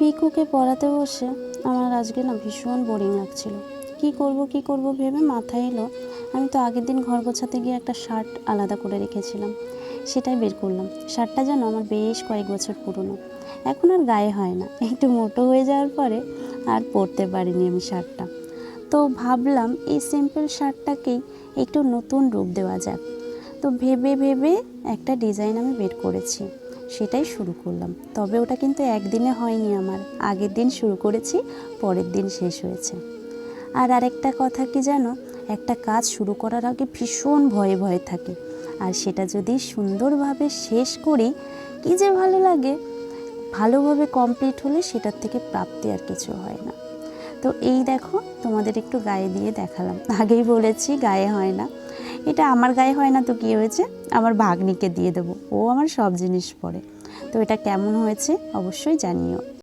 পিকুকে পড়াতে বসে আমার আজকে না ভীষণ বোরিং লাগছিল। কি করব ভেবে মাথায় এলো আমি তো আগের দিন ঘর গোছাতে গিয়ে একটা শার্ট আলাদা করে রেখেছিলাম, সেটাই বের করলাম। শার্টটা যেন আমার বেশ কয়েক বছর পুরনো, এখন আর গায়ে হয় না। একটু মোটো হয়ে যাওয়ার পরে আর পরতে পারিনি আমি শার্টটা। তো ভাবলাম এই সিম্পল শার্টটাকেই একটু নতুন রূপ দেওয়া যাক। তো ভেবে ভেবে একটা ডিজাইন আমি বের করেছি, সেটাই শুরু করলাম। তবে ওটা কিন্তু একদিনে হয়নি, আমার আগের দিন শুরু করেছি, পরের দিন শেষ হয়েছে। আর আরেকটা কথা কি জানো, একটা কাজ শুরু করার আগে ভীষণ ভয়ে ভয়ে থাকে, আর সেটা যদি সুন্দরভাবে শেষ করি কি যে ভালো লাগে। ভালোভাবে কমপ্লিট হলে সেটার থেকে প্রাপ্তি আর কিছু হয় না। তো এই দেখো, তোমাদের একটু গায়ে দিয়ে দেখালাম। আগেই বলেছি গায়ে হয় না, এটা আমার গায়ে হয় না তো কী হয়েছে, আমার ভাগ্নিকে দিয়ে দেবো, ও আমার সব জিনিস পরে। তো এটা কেমন হয়েছে অবশ্যই জানিও।